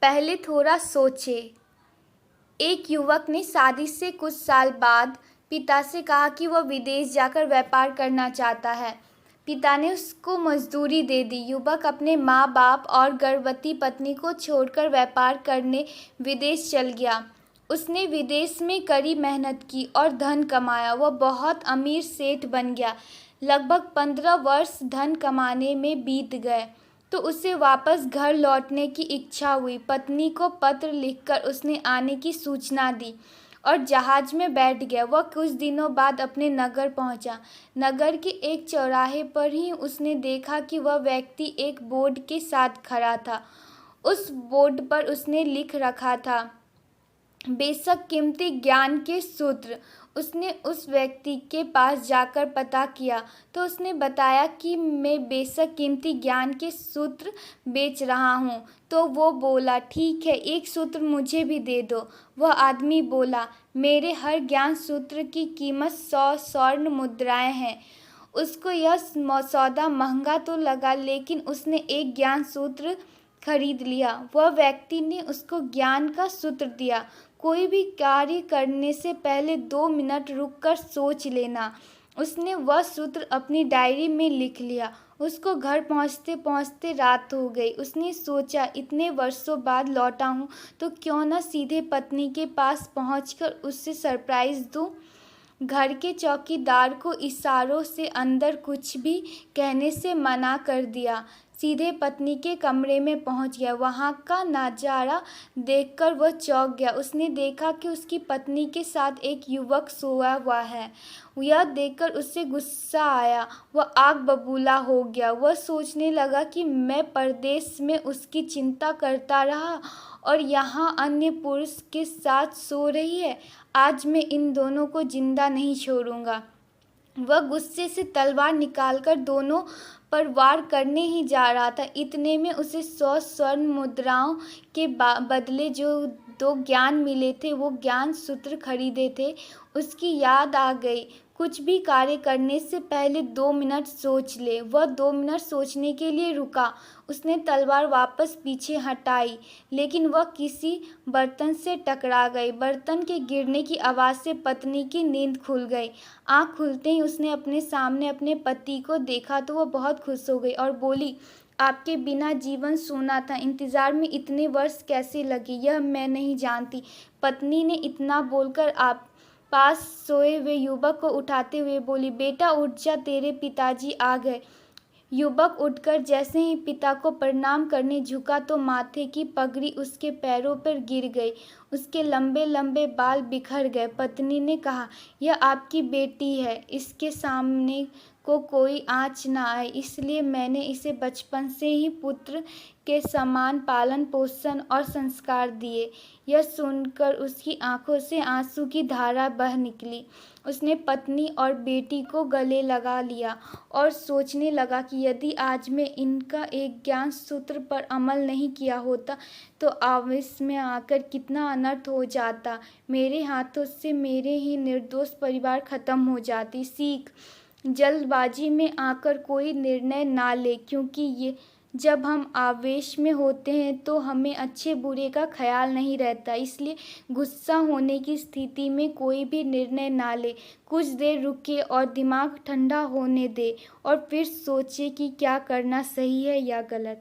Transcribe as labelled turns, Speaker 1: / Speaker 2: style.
Speaker 1: पहले थोड़ा सोचें। एक युवक ने शादी से कुछ साल बाद पिता से कहा कि वह विदेश जाकर व्यापार करना चाहता है। पिता ने उसको मजदूरी दे दी। युवक अपने माँ बाप और गर्भवती पत्नी को छोड़कर व्यापार करने विदेश चल गया। उसने विदेश में कड़ी मेहनत की और धन कमाया। वह बहुत अमीर सेठ बन गया। लगभग 15 वर्ष धन कमाने में बीत गए तो उसे वापस घर लौटने की इच्छा हुई। पत्नी को पत्र लिखकर उसने आने की सूचना दी और जहाज में बैठ गया। वह कुछ दिनों बाद अपने नगर पहुंचा। नगर के एक चौराहे पर ही उसने देखा कि वह व्यक्ति एक बोर्ड के साथ खड़ा था। उस बोर्ड पर उसने लिख रखा था, बेशक कीमती ज्ञान के सूत्र। उसने उस व्यक्ति के पास जाकर पता किया तो उसने बताया कि मैं बेशक कीमती ज्ञान के सूत्र बेच रहा हूँ। तो वो बोला, ठीक है, एक सूत्र मुझे भी दे दो। वह आदमी बोला, मेरे हर ज्ञान सूत्र की कीमत 100 स्वर्ण मुद्राएं हैं। उसको यह सौदा महंगा तो लगा, लेकिन उसने एक ज्ञान सूत्र खरीद लिया। वह व्यक्ति ने उसको ज्ञान का सूत्र दिया, कोई भी कार्य करने से पहले 2 मिनट रुककर सोच लेना। उसने वह सूत्र अपनी डायरी में लिख लिया। उसको घर पहुंचते पहुंचते रात हो गई। उसने सोचा, इतने वर्षों बाद लौटा हूँ तो क्यों न सीधे पत्नी के पास पहुंचकर उससे सरप्राइज़ दूँ। घर के चौकीदार को इशारों से अंदर कुछ भी कहने से मना कर दिया। सीधे पत्नी के कमरे में पहुंच गया। वहां का नजारा देखकर वह चौंक गया। उसने देखा कि उसकी पत्नी के साथ एक युवक सोया हुआ है। यह देखकर उसे गुस्सा आया। वह आग बबूला हो गया। वह सोचने लगा कि मैं परदेश में उसकी चिंता करता रहा और यहाँ अन्य पुरुष के साथ सो रही है। आज मैं इन दोनों को जिंदा नहीं छोड़ूंगा। वह गुस्से से तलवार निकालकर दोनों पर वार करने ही जा रहा था। इतने में उसे 100 स्वर्ण मुद्राओं के बदले जो 2 ज्ञान मिले थे, वो ज्ञान सूत्र खरीदे थे, उसकी याद आ गई। कुछ भी कार्य करने से पहले 2 मिनट सोच ले। वह 2 मिनट सोचने के लिए रुका। उसने तलवार वापस पीछे हटाई, लेकिन वह किसी बर्तन से टकरा गई। बर्तन के गिरने की आवाज़ से पत्नी की नींद खुल गई। आँख खुलते ही उसने अपने सामने अपने पति को देखा तो वह बहुत खुश हो गई और बोली, आपके बिना जीवन सूना था। इंतजार में इतने वर्ष कैसे लगे यह मैं नहीं जानती। पत्नी ने इतना बोलकर आप पास सोए हुए युवक को उठाते हुए बोली, बेटा उठ जा, तेरे पिताजी आ गए। युवक उठकर जैसे ही पिता को प्रणाम करने झुका तो माथे की पगड़ी उसके पैरों पर गिर गई। उसके लंबे लंबे बाल बिखर गए। पत्नी ने कहा, यह आपकी बेटी है, इसके सामने को कोई आँच न आए, इसलिए मैंने इसे बचपन से ही पुत्र के समान पालन पोषण और संस्कार दिए। यह सुनकर उसकी आंखों से आंसू की धारा बह निकली। उसने पत्नी और बेटी को गले लगा लिया और सोचने लगा कि यदि आज मैं इनका एक ज्ञान सूत्र पर अमल नहीं किया होता तो आवेश में आकर कितना अनर्थ हो जाता। मेरे हाथों से मेरे ही निर्दोष परिवार खत्म हो जाती। सीख, जल्दबाजी में आकर कोई निर्णय ना ले, क्योंकि ये जब हम आवेश में होते हैं तो हमें अच्छे बुरे का ख्याल नहीं रहता। इसलिए गुस्सा होने की स्थिति में कोई भी निर्णय ना ले। कुछ देर रुके और दिमाग ठंडा होने दे और फिर सोचे कि क्या करना सही है या गलत।